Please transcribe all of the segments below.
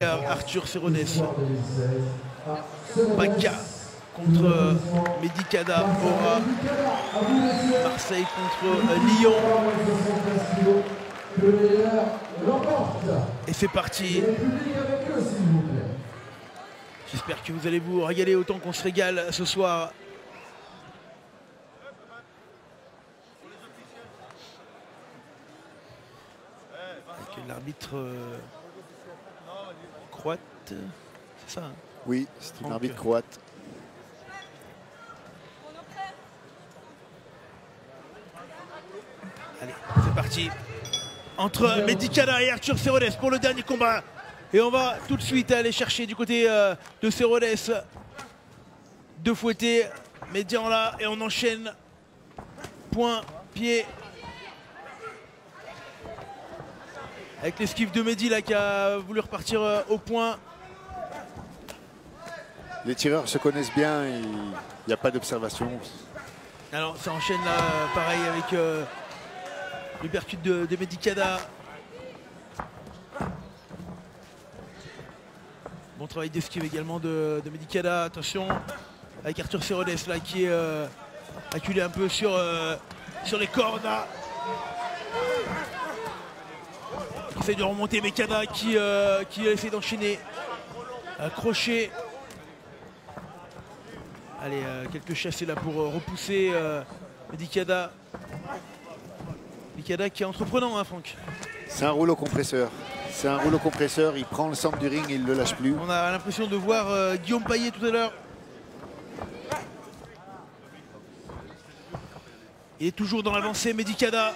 Arthur Serones. Baka contre Medicada Aura. Marseille contre Lyon. Et c'est parti. J'espère que vous allez vous régaler autant qu'on se régale ce soir. Avec l'arbitre croate, c'est ça hein? Oui, c'est un arbitre croate. Allez, c'est parti. Entre Medicada et Arthur Serones pour le dernier combat. Et on va tout de suite aller chercher du côté de Serones de fouetter Médian là et on enchaîne. Point, pied. Avec l'esquive de Mehdi là qui a voulu repartir au point. Les tireurs se connaissent bien, il n'y a pas d'observation. Alors ça enchaîne là pareil avec l'uppercut de Medicada. Bon travail d'esquive également de Medicada. Attention avec Arthur Serones là qui est acculé un peu sur les cordes. Qui essaie de remonter Medicada qui essaie d'enchaîner. Crochet. Allez, quelques chassés là pour repousser Medicada. Medicada qui est entreprenant, hein, Franck. C'est un rouleau compresseur. C'est un rouleau compresseur, il prend le centre du ring et il ne le lâche plus. On a l'impression de voir Guillaume Payet tout à l'heure. Il est toujours dans l'avancée, Medicada.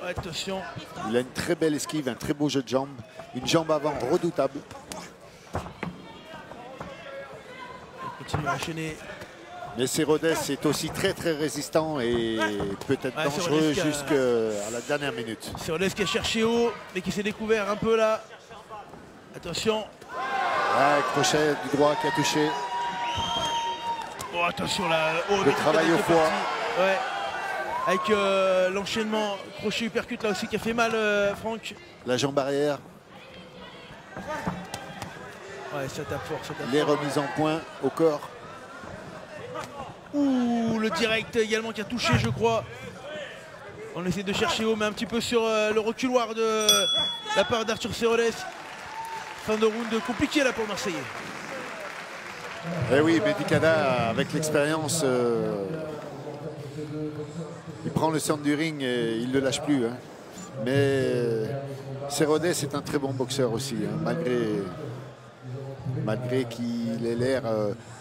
Attention. Il a une très belle esquive, un très beau jeu de jambes. Une jambe avant redoutable. Il continue à enchaîner. Mais Serones est aussi très résistant et peut-être dangereux jusqu'à la dernière minute. Serones qui a cherché haut, mais qui s'est découvert un peu là. Attention. Ah, crochet du droit qui a touché. Oh, attention là. Oh, le travail au foie. Ouais. Avec l'enchaînement crochet uppercut là aussi qui a fait mal, Franck. La jambe arrière. Ouais, ça tape fort, ça tape fort. Les remises en point au corps. Ouh, le direct également qui a touché, je crois. On essaie de chercher haut, mais un petit peu sur le reculoir de la part d'Arthur Serones. Fin de round compliqué là pour le Marseillais. Eh oui, Medicada, avec l'expérience, il prend le centre du ring et il ne le lâche plus. Hein. Mais Serones est un très bon boxeur aussi, hein, malgré qu'il ait l'air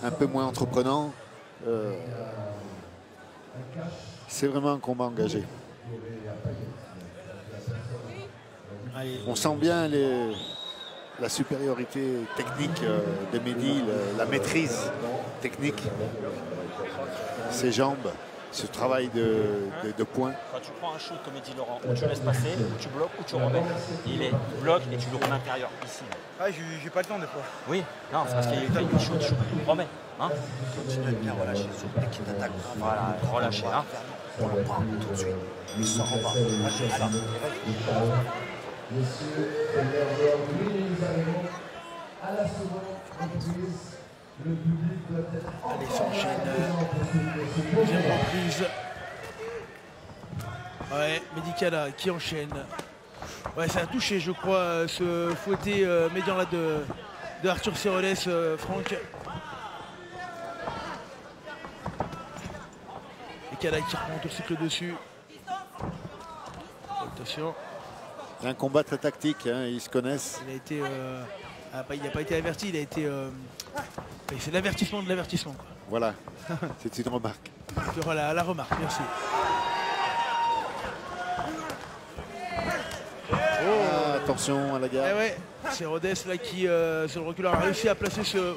un peu moins entreprenant. C'est vraiment un combat engagé. On sent bien la supériorité technique de Mehdi, la maîtrise technique, ses jambes, ce travail de poing. Quand tu prends un shoot, comme dit Laurent, où tu laisses passer, où tu bloques, ou tu remets. Il est bloc et tu le remets intérieur, ici. Ah, j'ai pas le temps des fois. Oui, non, c'est parce qu'il est shoot, remets. Hein, Continue à bien relâcher sur dès qu'il t'attaque. voilà, relâcher. Hein. On le prend tout de suite. Il s'en rend pas. Voilà. Allez, s'enchaîne. Deuxième reprise. Ouais, Medicada qui enchaîne. Ouais, ça a touché, je crois, ce fouetté médian là de Arthur Serones, Franck. Medicada qui remonte le cycle dessus. Attention. C'est un combat très tactique, hein, ils se connaissent. Il a été, il n'a pas été averti, il a été. C'est l'avertissement de l'avertissement. Voilà, c'est une remarque. Voilà, la remarque, merci. Oh, attention à la garde. Eh ouais, c'est Rodès là qui, sur le reculard, a réussi à placer ce.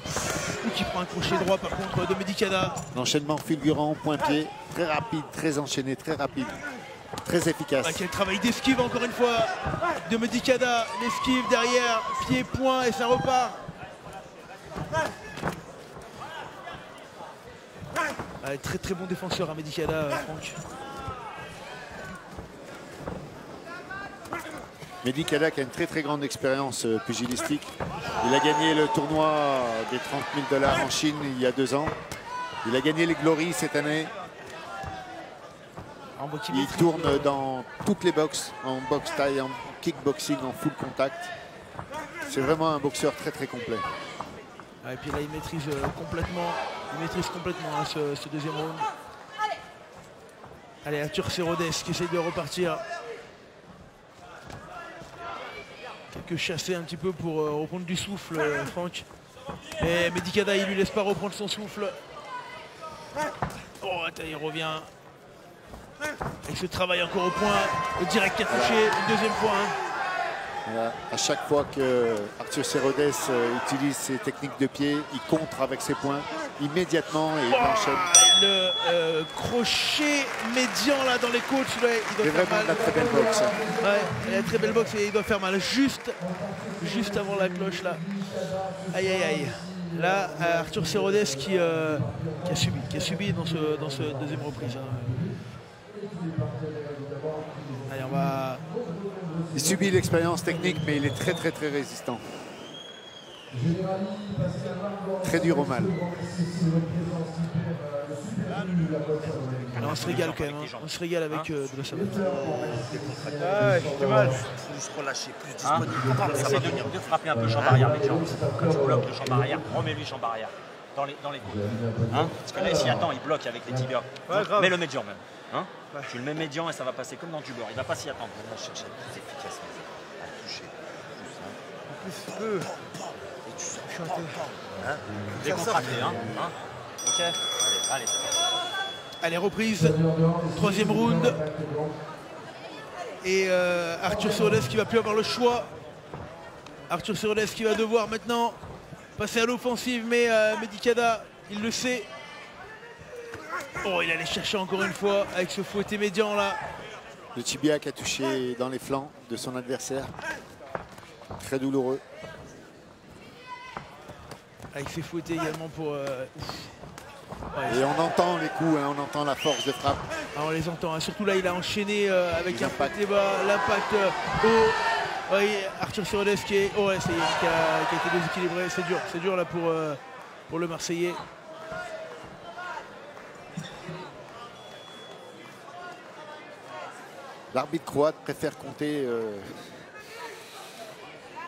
Ou qui prend un crochet droit par contre de Medicada. L'enchaînement fulgurant, point-pied, très rapide, très enchaîné, très rapide, très efficace. Ah, quel travail d'esquive encore une fois de Medicada. L'esquive derrière, pied, point et ça repart. Ah, très bon défenseur à Medicada, Franck. Mehdi Kada qui a une très grande expérience pugilistique. Il a gagné le tournoi des 30 000 $ en Chine il y a 2 ans. Il a gagné les Glories cette année. Il tourne dans toutes les boxes, en boxe taille, en kickboxing, en full contact. C'est vraiment un boxeur très complet. Et puis là, il maîtrise complètement, hein, ce deuxième round. Allez, Arthur Serrodès qui essaye de repartir. Quelques chassés un petit peu pour reprendre du souffle, Franck. Mais Mehdi Kada, il lui laisse pas reprendre son souffle. Oh, attends, il revient. Avec ce travail encore au point, le direct qui a touché une deuxième fois. Hein. Voilà. À chaque fois que Arthur Serrodès utilise ses techniques de pied, il contre avec ses points immédiatement et il enchaîne. Le crochet médian là dans les côtes, il doit faire vraiment mal. La très belle boxe. Ouais, il a une très belle boxe et il doit faire mal juste avant la cloche là. Aïe aïe aïe. Là, Arthur Serrodès qui a subi dans ce deuxième reprise. Hein. Allez, on va. Il subit l'expérience technique, mais il est très résistant. Très dur au mal. Alors, on se régale quand même, hein. On se régale avec de la savate. J'ai du mal. Il faut juste relâcher, plus disponible. Essaye de frapper un peu jambe arrière avec jambe. Quand tu bloques le jambe arrière, remets-lui jambe arrière. Dans les côtes. Hein, parce que là, s'il attend, il bloque avec les tibias. Ouais, mets le médian même. Hein, ouais. Tu le mets médian et ça va passer comme dans du beurre. Il va pas s'y attendre. On va chercher plus efficace. À toucher. En plus, peu. Et tu sens chanter. Hein, décontracté. Hein. Ok. Allez. Allez, reprise. Troisième round. Et Arthur Serrodès qui va plus avoir le choix. Arthur Serrodès qui va devoir maintenant passer à l'offensive, mais Mehdi Kada, il le sait. Oh, il allait chercher encore une fois avec ce fouetté médian là. Le tibia qui a touché dans les flancs de son adversaire. Très douloureux. Avec ses fouettés également pour... Ouais. Et on entend les coups, hein, on entend la force de frappe. Ah, on les entend, hein. Surtout là il a enchaîné avec un fouetté bas, l'impact haut. Ouais, Arthur Serrodès qui a été déséquilibré. C'est dur là pour le Marseillais. L'arbitre croate préfère compter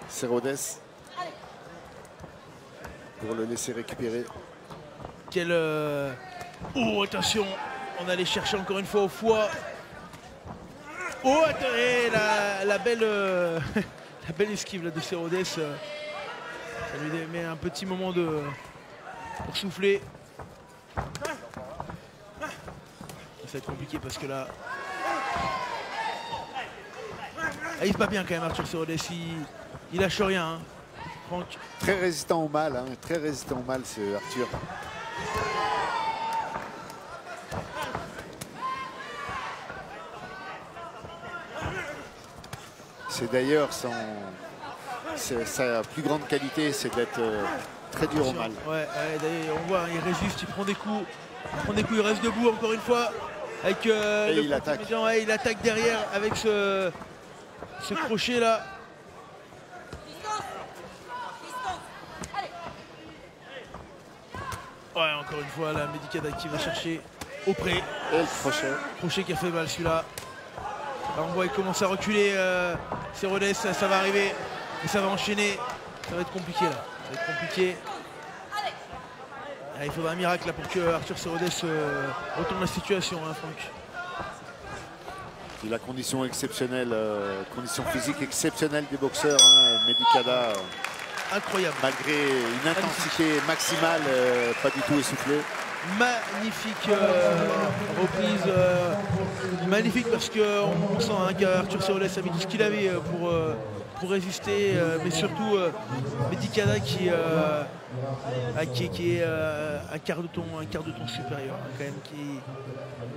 Serrodès pour le laisser récupérer. Oh, attention, on allait chercher encore une fois au foie. Oh, attendez, la belle esquive là, de Serrodès. Ça lui met un petit moment pour souffler. Ça va être compliqué parce que là... Ah, il se bat bien quand même, Arthur Serrodès. Il lâche rien, hein. Franck. Très résistant au mal, hein, très résistant au mal, ce Arthur. C'est d'ailleurs sa plus grande qualité, c'est d'être très dur au mal. Ouais, d'ailleurs, on voit, il résiste, il prend des coups, il reste debout encore une fois. Avec il attaque. Ouais, il attaque derrière avec ce crochet là. Ouais, encore une fois, la Mehdi Kada qui va chercher auprès. Et le crochet. Crochet qui a fait mal celui-là. Là, on voit qu'il commence à reculer. Serrodès, ça va arriver. Et ça va enchaîner. Ça va être compliqué là. Ça va être compliqué. Ah, il faudra un miracle là pour que Arthur Serrodès retourne la situation, hein, Franck. Et la condition exceptionnelle, condition physique exceptionnelle des boxeurs, hein, Mehdi Kada. Incroyable. Malgré une intensité maximale, pas du tout essoufflée. Magnifique reprise. Magnifique parce qu'on sent hein, qu'Arthur Serrodès a mis tout ce qu'il avait pour résister. Mais surtout Mehdi Kada qui est un quart de ton supérieur. Hein, quand même,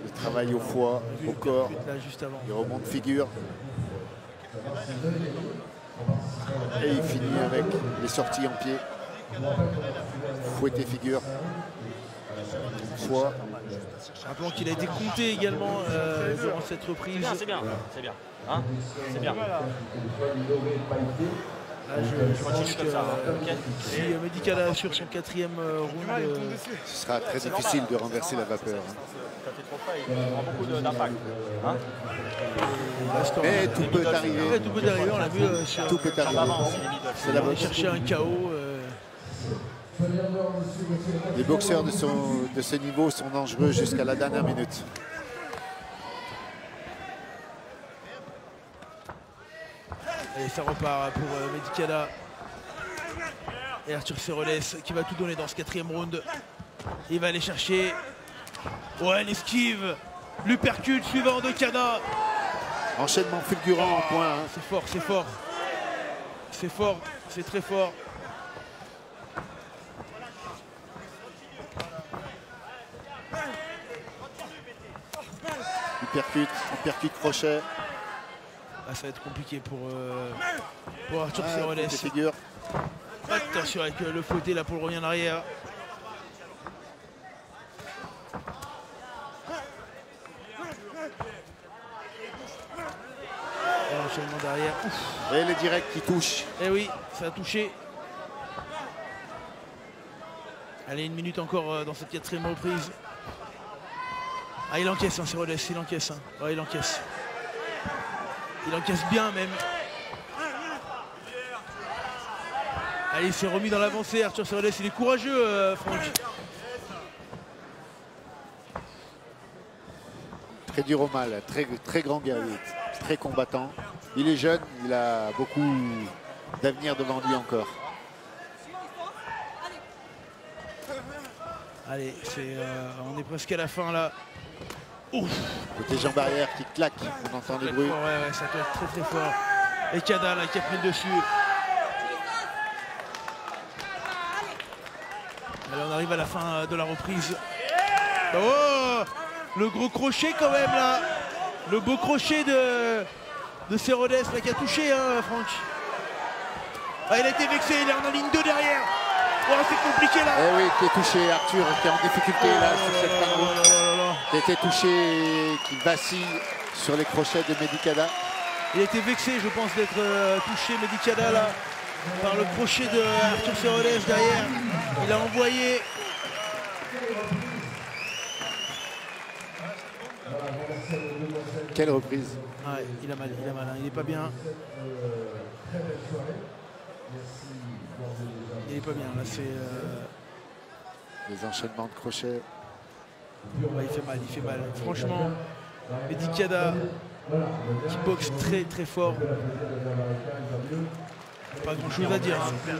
Il travaille au foie, au corps. Là, juste avant. Il remonte figure. Et il finit avec les sorties en pied. Fouetté figure. Foie. Rappelons qu'il a été compté également durant cette reprise. C'est bien, c'est bien. Hein, c'est bien. Là, je Continue comme ça. Okay. si Medicala assure son 4e round, Ce sera très difficile de renverser la vapeur. Ça fait trop frais, il prend beaucoup d'impact. Hein, Mais tout peut arriver. Ouais, tout peut arriver, on l'a vu sur Tout peut arriver. C'est la aller boxe. chercher un KO. Les boxeurs de ce niveau sont dangereux jusqu'à la dernière minute. Et ça repart pour Medicala. Et Arthur Serroles qui va tout donner dans ce 4e round. Il va aller chercher. Ouais, l'esquive. L'uppercut suivant de Kana. Enchaînement fulgurant en point. Hein. C'est fort, c'est fort. C'est fort, c'est très fort. Uppercut crochet. Ah, ça va être compliqué pour Arthur Serroles. Figure. Attention avec le fouetté là pour le revient en arrière. Et l'enchaînement derrière. Ouf. Et les directs qui touchent. Eh oui, ça a touché. Allez, 1 minute encore dans cette 4e reprise. Ah, il encaisse, hein, Serroles, il encaisse. Hein. Ouais, il encaisse. Il encaisse bien même. Allez, il s'est remis dans l'avancée, Arthur Serroles. Il est courageux, Franck. Très dur au mal, très grand guerrier, très combattant. Il est jeune, il a beaucoup d'avenir devant lui encore. Allez, on est presque à la fin là. Ouf. Côté jambes arrière qui claque, on entend des bruits. Ouais, ça peut être très très fort. Et Kada là qui a pris le dessus. Allez, on arrive à la fin de la reprise. Oh, le gros crochet quand même là. Le beau crochet de Serroles là qui a touché, hein, Franck. Ah, il a été vexé, il est en ligne 2 derrière. Oh, c'est compliqué là. Eh oui, qui est touché, Arthur qui est en difficulté là sur cette fin de route. Qui a été touché, qui vacille sur les crochets de Medicala. Il a été vexé, je pense, d'être touché Medicala là par le crochet de Arthur Serroles derrière. Il a envoyé. Quelle reprise. Ouais, il a mal, hein, il est pas bien. Il est pas bien, là c'est... Les enchaînements de crochets. Ouais, il fait mal. Franchement, Medicala qui boxe très très fort. Pas grand chose à dire. Hein.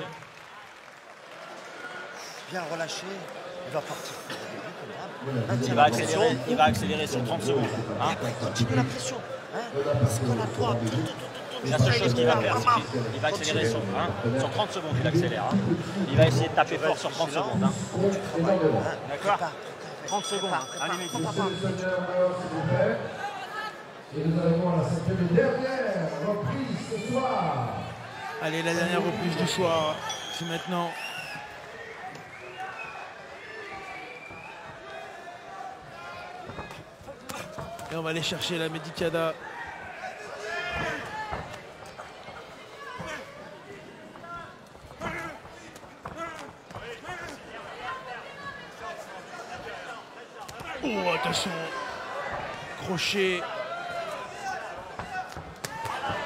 Bien relâché, il va partir. Il va accélérer sur 30 secondes. Hein. Continue la pression. Hein. C'est qu'on a toi. La seule chose qu'il va faire, c'est qu'il va accélérer sur 30 secondes, il accélère. Hein. Il va essayer de taper fort sur 30 secondes. Hein. D'accord, 30 secondes. Allez, mec. Et nous allons voir la dernière reprise ce soir. Allez, la dernière reprise du soir, c'est maintenant. Et on va aller chercher la Medicala. Oh, attention. Crochet.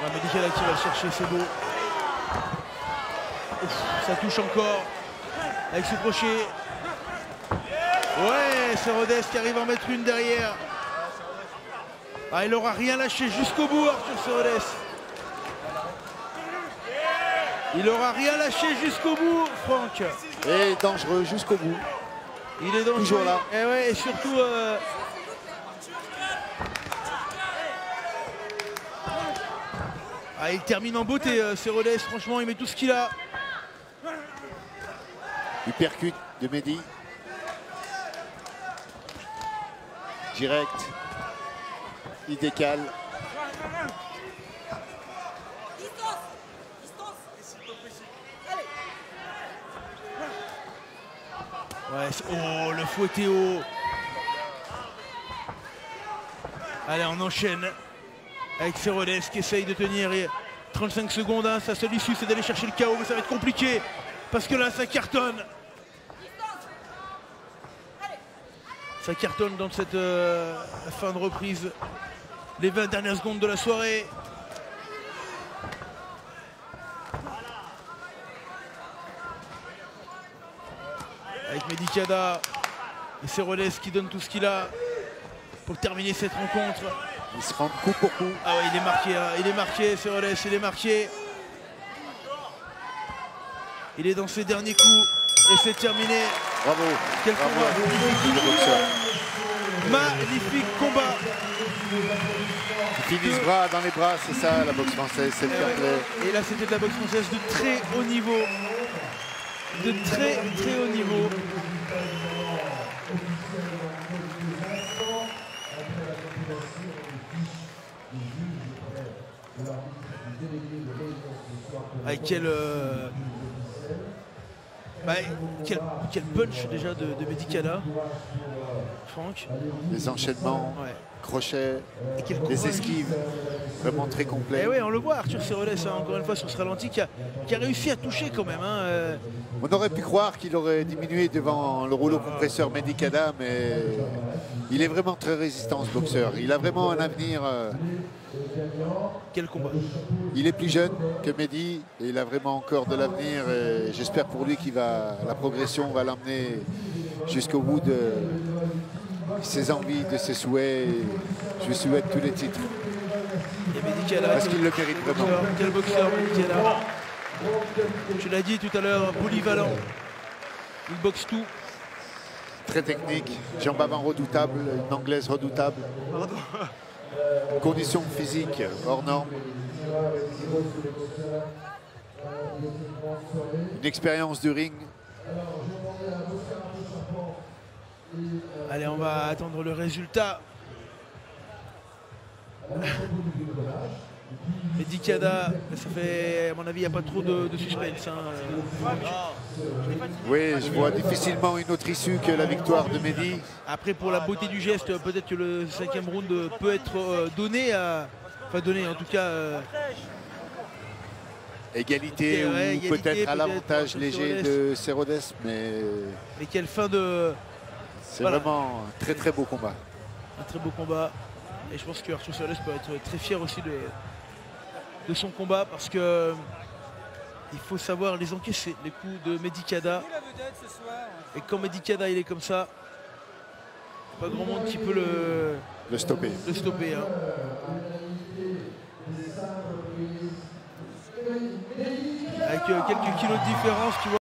La Medicala qui va le chercher, c'est beau. Ouf, ça touche encore. Avec ce crochet. Ouais, c'est Rodez qui arrive à en mettre une derrière. Ah, il n'aura rien lâché jusqu'au bout, Arthur Serroles. Il n'aura rien lâché jusqu'au bout, Franck. Et dangereux jusqu'au bout. Il est dangereux. Toujours là. Et ouais, et surtout... Ah, il termine en beauté, Serroles. Franchement, il met tout ce qu'il a. Uppercut de Mehdi. Direct. Il décale. Ouais, oh, le fouetté haut. Allez, on enchaîne avec Ceroles qui essaye de tenir. Et 35 secondes, hein, sa seule issue c'est d'aller chercher le KO, mais ça va être compliqué parce que là ça cartonne. Ça cartonne dans cette fin de reprise. Les 20 dernières secondes de la soirée. Avec Medikada et Ceroles qui donne tout ce qu'il a pour terminer cette rencontre. Il se rend coup pour coup. Ah ouais, il est marqué, hein. Il est marqué, Ceroles, il est marqué. Il est dans ses derniers coups et c'est terminé. Bravo. Quel combat. Le boxeur. Magnifique combat. Il finit ce bras dans les bras, c'est ça la boxe française, c'est le fair play. Et là c'était de la boxe française de très haut niveau. De très très haut niveau. Avec quel punch déjà de Medikada, Franck. Les enchaînements, Ouais. crochets, Et quel les courage. esquives, vraiment très complet. Et ouais, on le voit, Arthur Ceroles, hein, encore une fois sur ce ralenti, qui a réussi à toucher quand même. Hein, On aurait pu croire qu'il aurait diminué devant le rouleau compresseur Medikada, mais il est vraiment très résistant ce boxeur. Il a vraiment un avenir. Quel combat. Il est plus jeune que Mehdi et il a vraiment encore de l'avenir. J'espère pour lui que la progression va l'emmener jusqu'au bout de ses envies, de ses souhaits. Je lui souhaite tous les titres. Et Medikada, Parce qu'il le mérite vraiment. Quel boxeur Medikada. Tu l'as dit tout à l'heure, polyvalent. Il boxe tout. Très technique, jambes avant redoutable, une anglaise redoutable. Conditions physiques hors normes. Une expérience du ring. Allez, on va attendre le résultat. Medikada, ça fait, à mon avis, il n'y a pas trop de suspense. Hein. Oui, je vois difficilement une autre issue que la victoire de Mehdi. Après, pour la beauté du geste, peut-être que le 5e round peut être donné à... Enfin, donné, en tout cas... Égalité ouais, ou égalité, peut-être à l'avantage peut-être, léger de Ceroles, mais Mais quelle fin de... c'est Voilà. vraiment un très très beau combat. Un très beau combat. Et je pense que Arthur Ceroles peut être très fier aussi de son combat parce que il faut savoir les encaisser, les coups de Medikada. Et quand Medikada il est comme ça, pas grand monde qui peut Le stopper. le stopper. Hein. Avec quelques kilos de différence, tu vois.